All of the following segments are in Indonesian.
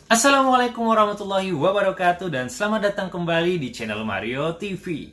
Assalamualaikum warahmatullahi wabarakatuh dan selamat datang kembali di channel Mario TV.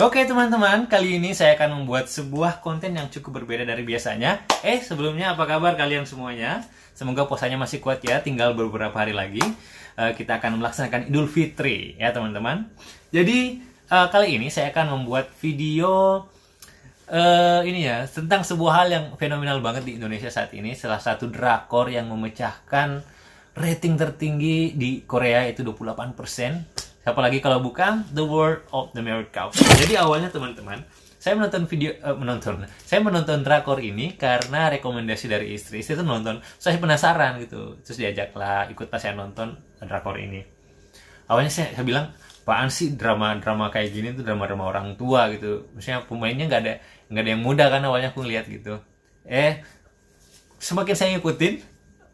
Oke teman-teman, kali ini saya akan membuat sebuah konten yang cukup berbeda dari biasanya. Sebelumnya apa kabar kalian semuanya? Semoga puasanya masih kuat ya, tinggal beberapa hari lagi. Kita akan melaksanakan Idul Fitri ya teman-teman. Jadi kali ini saya akan membuat video ini ya, tentang sebuah hal yang fenomenal banget di Indonesia saat ini. Salah satu drakor yang memecahkan rating tertinggi di Korea, itu 28%. Siapa lagi kalau bukan The World of the Married Couple. Jadi awalnya teman-teman, saya menonton drakor ini karena rekomendasi dari istri. Istri itu nonton, saya penasaran gitu. Terus diajaklah ikutlah saya nonton drakor ini. Awalnya saya bilang, apaan sih drama-drama kayak gini tuh, drama-drama orang tua gitu. Maksudnya pemainnya nggak ada yang muda kan, awalnya aku ngeliat gitu. Semakin saya ngikutin,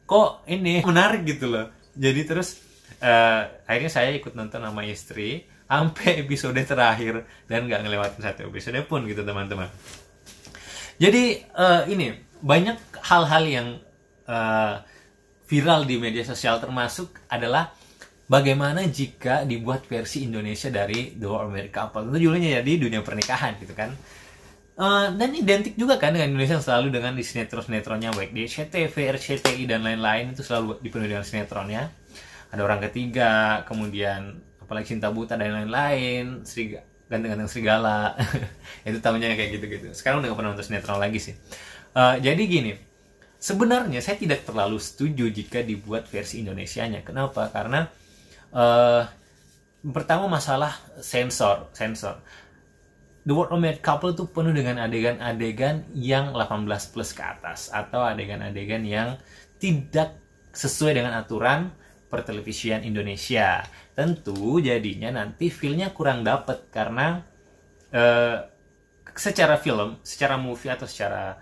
kok ini menarik gitu loh. Jadi terus akhirnya saya ikut nonton sama istri sampai episode terakhir dan nggak ngelewatin satu episode pun gitu teman-teman. Jadi ini banyak hal-hal yang viral di media sosial, termasuk adalah bagaimana jika dibuat versi Indonesia dari The World of Married Couple. Itu judulnya jadi dunia pernikahan gitu kan. Dan identik juga kan dengan Indonesia, selalu dengan di sinetron-sinetronnya, baik di SCTV, RCTI dan lain-lain, itu selalu dipenuhi dengan sinetronnya. Ada Orang Ketiga, kemudian apalagi Cinta Buta dan lain-lain, Ganteng-Ganteng Serigala. Itu tahunya kayak gitu-gitu. Sekarang udah gak pernah nonton sinetron lagi sih. Jadi gini, sebenarnya saya tidak terlalu setuju jika dibuat versi Indonesianya. Kenapa? Karena pertama masalah sensor. The World of Married Couple itu penuh dengan adegan-adegan yang 18 plus ke atas, atau adegan-adegan yang tidak sesuai dengan aturan pertelevisian Indonesia. Tentu jadinya nanti feel-nya kurang dapet, karena secara film, secara movie atau secara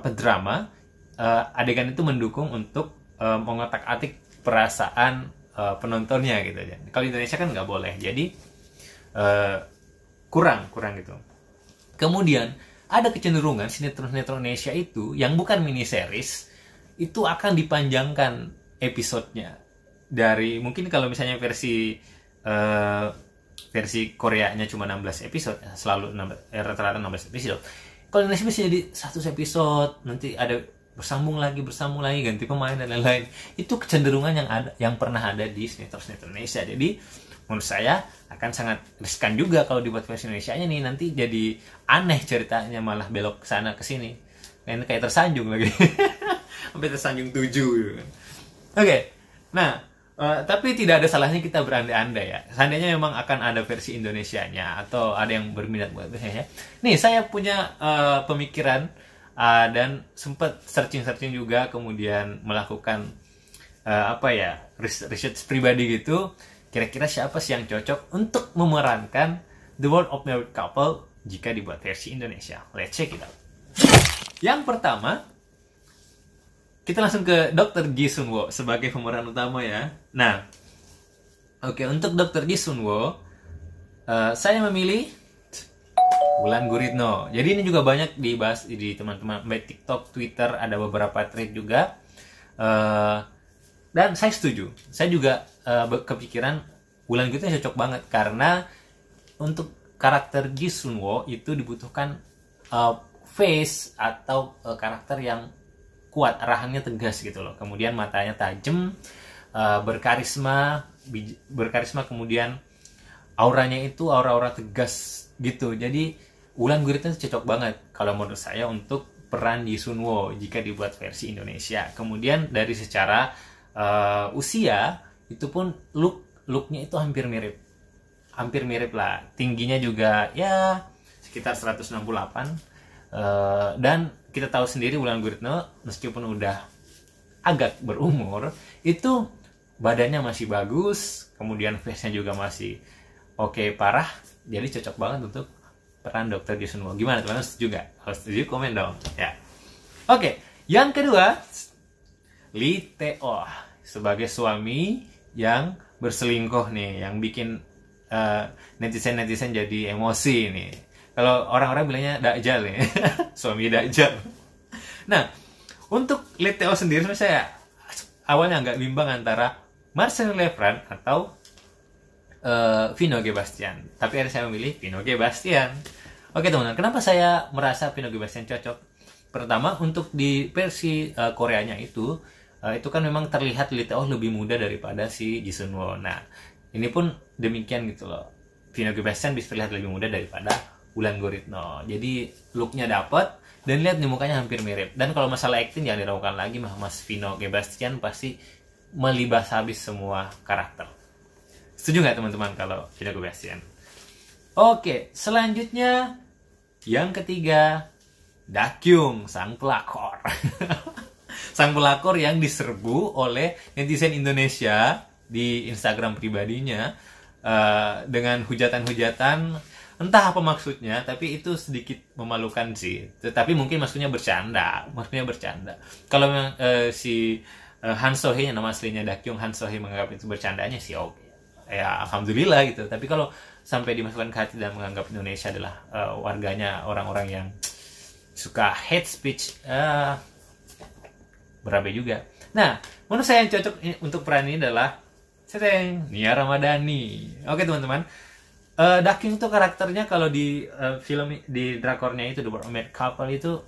drama, adegan itu mendukung untuk mengotak-atik perasaan penontonnya gitu aja. Kalau Indonesia kan nggak boleh, jadi kurang gitu. Kemudian ada kecenderungan sinetron Indonesia itu yang bukan mini series itu akan dipanjangkan episodenya. Dari mungkin kalau misalnya versi Koreanya cuma 16 episode, selalu rata-rata 16 episode. Kalau Indonesia bisa jadi 100 episode, nanti ada bersambung lagi, ganti pemain dan lain-lain. Itu kecenderungan yang pernah ada di sinetron Indonesia. Jadi menurut saya akan sangat riskan juga kalau dibuat versi Indonesianya nih, nanti jadi aneh ceritanya, malah belok ke sana ke sini. Kayak tersanjung lagi. Sampai tersanjung 7 gitu. Oke. Nah, tapi tidak ada salahnya kita berandai-andai ya. Seandainya memang akan ada versi Indonesianya, atau ada yang berminat buat versinya. Nih, saya punya pemikiran dan sempat searching juga, kemudian melakukan research pribadi gitu. Kira-kira siapa sih yang cocok untuk memerankan The World of Married Couple jika dibuat versi Indonesia? Let's check it out. Yang pertama, kita langsung ke Dr. Ji Sun-woo sebagai pemeran utama ya. Nah, oke, untuk Dr. Ji Sun-woo, saya memilih Wulan Guritno. Jadi ini juga banyak dibahas di teman-teman baik TikTok, Twitter, ada beberapa thread juga. Dan saya setuju. Saya juga kepikiran Wulan Guritno cocok banget, karena untuk karakter Ji Sun-woo itu dibutuhkan face atau karakter yang kuat, arahannya tegas gitu loh. Kemudian matanya tajam, berkarisma, kemudian auranya itu aura-aura tegas gitu. Jadi Wulan Guritno cocok banget kalau menurut saya untuk peran Ji Sun-woo jika dibuat versi Indonesia. Kemudian dari secara usia itu pun looknya itu hampir mirip lah. Tingginya juga ya sekitar 168. Dan kita tahu sendiri Wulan Guritno meskipun udah agak berumur, itu badannya masih bagus, kemudian face-nya juga masih oke, parah. Jadi cocok banget untuk peran Dr. Ji Sun-woo. Gimana teman-teman, setuju nggak? Kalau setuju komen dong ya. Oke, yang kedua, Lee Tae-oh sebagai suami yang berselingkuh nih, yang bikin netizen-netizen jadi emosi nih. Kalau orang-orang bilangnya Dajjal nih, suami Dajjal. Nah, untuk lead Theo sendiri saya awalnya agak bimbang antara Marcel Lefranc atau Vino G. Bastian. Tapi akhirnya saya memilih Vino G. Bastian. Oke teman-teman, kenapa saya merasa Vino G. Bastian cocok? Pertama, untuk di versi Koreanya itu kan memang terlihat Lee Tae-oh lebih muda daripada si Ji Sun-woo. Nah, ini pun demikian gitu loh. Vino G. Bastian bisa terlihat lebih muda daripada Wulan Guritno. Jadi looknya dapat, dan lihat nih mukanya hampir mirip. Dan kalau masalah acting jangan diragukan lagi, Mas Vino G. Bastian pasti melibas habis semua karakter. Setuju nggak teman-teman kalau Vino G. Bastian? Oke, selanjutnya yang ketiga, Dakyung, sang pelakor. Sang pelakor yang diserbu oleh netizen Indonesia di Instagram pribadinya dengan hujatan-hujatan, entah apa maksudnya, tapi itu sedikit memalukan sih. Tetapi mungkin maksudnya bercanda. Kalau si Han So-hee, nama aslinya Dakyung Han So-hee, menganggap itu bercandanya sih oke. Ya alhamdulillah gitu. Tapi kalau sampai dimasukkan ke hati dan menganggap Indonesia adalah warganya orang-orang yang suka hate speech, berabe juga. Nah, menurut saya yang cocok untuk peran ini adalah Nia Ramadhani. Oke teman-teman, Dakyung itu karakternya kalau di film, di drakornya itu The Mermaid Couple itu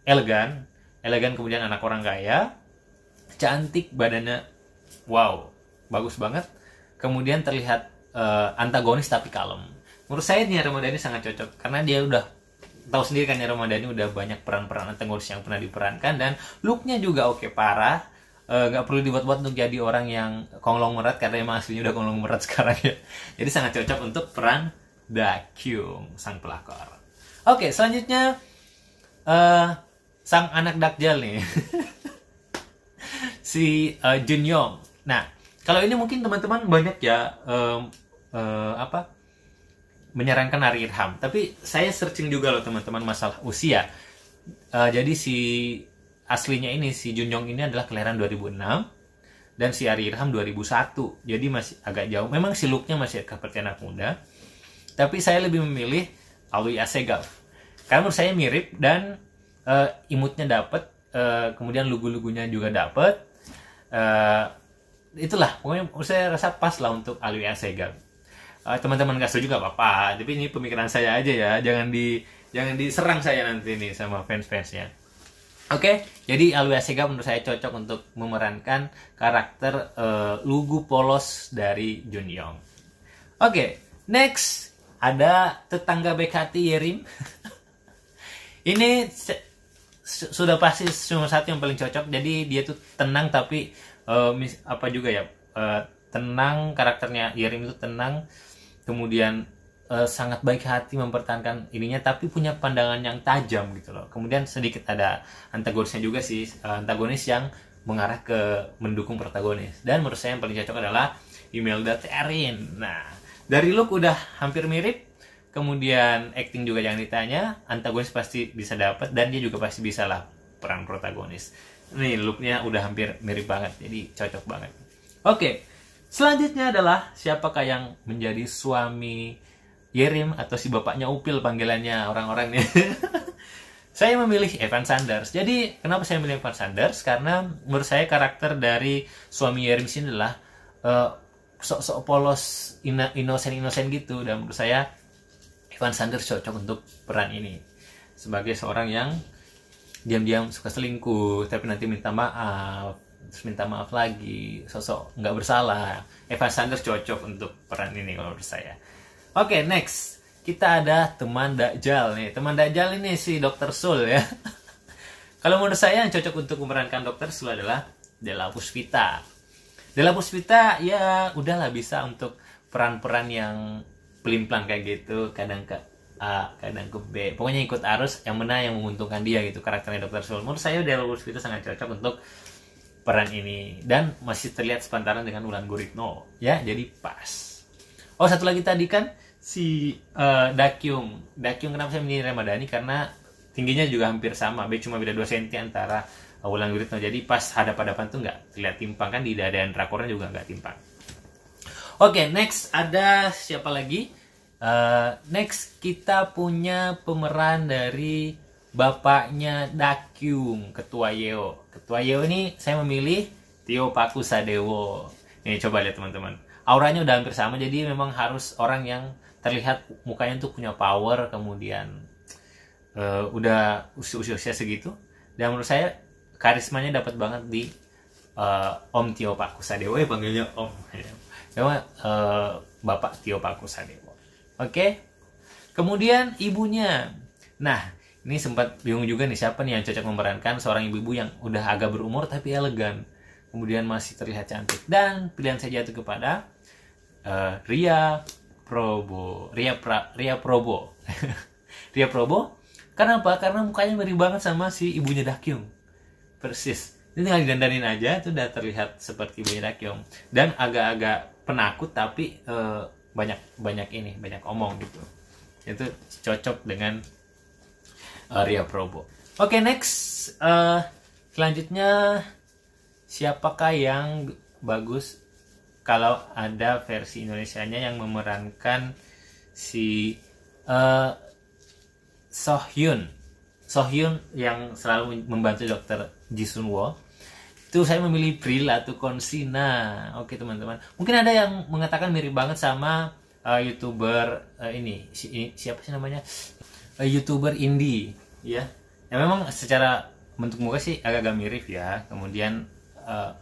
elegan, kemudian anak orang kaya, cantik, badannya wow, bagus banget. Kemudian terlihat antagonis tapi kalem. Menurut saya Nia Ramadhani sangat cocok karena dia udah tahu sendiri kan, Nia Ramadhani udah banyak peran-peran antagonis yang pernah diperankan, dan looknya juga oke, parah. Gak perlu dibuat-buat untuk jadi orang yang konglomerat karena emang aslinya udah konglomerat sekarang ya. Jadi sangat cocok untuk peran Dakyung, sang pelakor. Oke, selanjutnya sang anak Dakjal nih. Si Jun Yong. Nah, kalau ini mungkin teman-teman banyak ya menyarankan Ari Irham, tapi saya searching juga loh teman-teman masalah usia. Jadi si aslinya ini, si Jun Yong ini adalah kelahiran 2006 dan si Ari Irham 2001. Jadi masih agak jauh. Memang si looknya masih seperti anak muda, tapi saya lebih memilih Aoi Asegaf karena menurut saya mirip dan imutnya dapet, kemudian lugu-lugunya juga dapet. Itulah pokoknya saya rasa pas lah untuk Aoi Asegaf. Teman-teman nggak setuju nggak apa-apa, tapi ini pemikiran saya aja ya, jangan diserang saya nanti nih sama fans-fansnya. Oke, jadi Aoi Asegaf menurut saya cocok untuk memerankan karakter lugu polos dari Jun Yong. Oke, next ada tetangga baik hati Yerim. Ini sudah pasti nomor satu yang paling cocok. Jadi dia tuh tenang tapi tenang, karakternya Yerim itu tenang, kemudian sangat baik hati mempertahankan ininya, tapi punya pandangan yang tajam gitu loh. Kemudian sedikit ada antagonisnya juga sih, antagonis yang mengarah ke mendukung protagonis. Dan menurut saya yang paling cocok adalah Imelda Therin. Nah, dari look udah hampir mirip, kemudian acting juga jangan ditanya, antagonis pasti bisa dapat, dan dia juga pasti bisa lah peran protagonis. Nih looknya udah hampir mirip banget, jadi cocok banget. Oke, selanjutnya adalah siapakah yang menjadi suami Yerim atau si bapaknya Upil panggilannya orang-orang nih. Saya memilih Evan Sanders. Jadi kenapa saya memilih Evan Sanders? Karena menurut saya karakter dari suami Yerim sini adalah sok-sok polos, inosen gitu, dan menurut saya Evan Sanders cocok untuk peran ini sebagai seorang yang diam-diam suka selingkuh tapi nanti minta maaf, terus minta maaf lagi, sosok nggak bersalah. Evan Sanders cocok untuk peran ini kalau menurut saya. Oke, next kita ada teman Dajjal nih. Teman Dajjal ini si Dr. Sul ya. Kalau menurut saya yang cocok untuk memerankan Dr. Sul adalah Della Puspita. Della Puspita ya udahlah bisa untuk peran-peran yang pelin-pelan kayak gitu, kadang ke A, kadang ke B. Pokoknya ikut arus, yang mana yang menguntungkan dia gitu, karakternya Dr. Sul. Menurut saya Della Puspita sangat cocok untuk peran ini, dan masih terlihat sepantaran dengan Wulan Guritno ya, jadi pas. Oh, satu lagi tadi kan si Dakyung. Kenapa saya memilih Ramadhani? Karena tingginya juga hampir sama, cuma beda 2 cm antara Wulan Guritno. Jadi pas hadap-hadapan tuh nggak terlihat timpang, kan di dadaan drakornya juga nggak timpang. Oke, next ada siapa lagi? Next kita punya pemeran dari bapaknya Dakyung, Ketua Yeo. Ketua Yeo ini saya memilih Tio Pakusadewo. Ini coba lihat teman-teman. Auranya udah hampir sama, jadi memang harus orang yang terlihat mukanya tuh punya power, kemudian udah usia segitu. Dan menurut saya karismanya dapat banget di Om Tio Pakusadewo, panggilnya Om. Memang Bapak Tio Pakusadewo. Oke. Kemudian ibunya. Nah, ini sempat bingung juga nih siapa nih yang cocok memerankan seorang ibu-ibu yang udah agak berumur tapi elegan, kemudian masih terlihat cantik. Dan pilihan saya jatuh kepada Ria Probo. Ria Probo. Ria Probo. Karena apa? Karena mukanya mirip banget sama si ibunya Dakyung. Persis. Ini tinggal didandanin aja itu udah terlihat seperti ibunya Dakyung. Dan agak-agak penakut tapi banyak omong gitu. Itu cocok dengan Ria Probo. Oke, next. Selanjutnya siapakah yang bagus kalau ada versi Indonesianya yang memerankan si Sohyun yang selalu membantu Dokter Ji Sun-woo. Itu saya memilih Prilly Latuconsina. Oke teman-teman, mungkin ada yang mengatakan mirip banget sama YouTuber ini siapa sih namanya, YouTuber indie ya. Ya memang secara bentuk muka sih agak-agak mirip ya, kemudian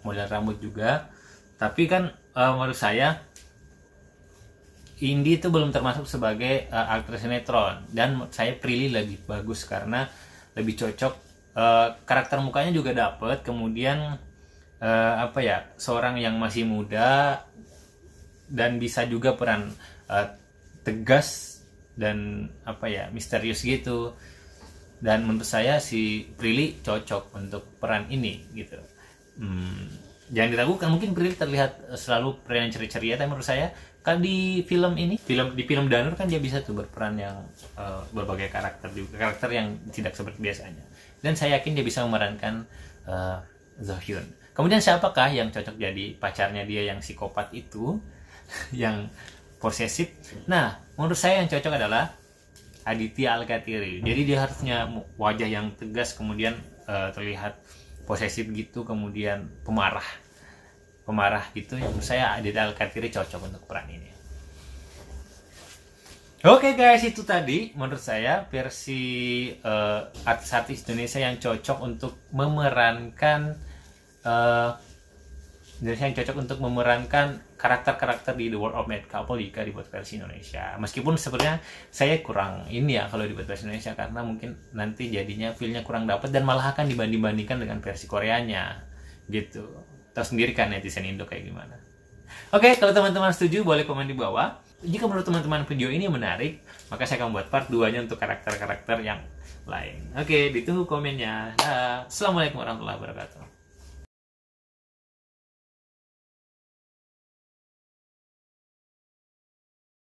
model rambut juga. Tapi kan menurut saya Indi itu belum termasuk sebagai aktris sinetron, dan saya Prilly lebih bagus karena lebih cocok, karakter mukanya juga dapet, kemudian seorang yang masih muda dan bisa juga peran tegas dan misterius gitu. Dan menurut saya si Prilly cocok untuk peran ini gitu. Jangan diragukan, mungkin Prilly terlihat selalu peran yang ceria-ceria, tapi menurut saya kan di film Danur kan dia bisa tuh berperan yang berbagai karakter juga, karakter yang tidak seperti biasanya. Dan saya yakin dia bisa memerankan Sohyun. Kemudian siapakah yang cocok jadi pacarnya dia yang psikopat itu, yang posesif? Nah, menurut saya yang cocok adalah Aditya Al-Kathiri. Jadi dia harusnya wajah yang tegas, kemudian terlihat posesif gitu, kemudian pemarah gitu. Yang menurut saya Aditya Al-Kathiri cocok untuk peran ini. Oke guys, itu tadi menurut saya versi artis-artis Indonesia yang cocok untuk memerankan karakter-karakter di The World of Mad Couple jika dibuat versi Indonesia. Meskipun sebenarnya saya kurang ini ya kalau dibuat versi Indonesia, karena mungkin nanti jadinya feel-nya kurang dapat dan malah akan dibanding-bandingkan dengan versi Koreanya gitu. Tahu sendiri kan netizen Indo kayak gimana. Oke, kalau teman-teman setuju boleh komen di bawah. Jika menurut teman-teman video ini menarik, maka saya akan buat part 2-nya untuk karakter-karakter yang lain. Oke, ditunggu komennya. Assalamualaikum warahmatullahi wabarakatuh.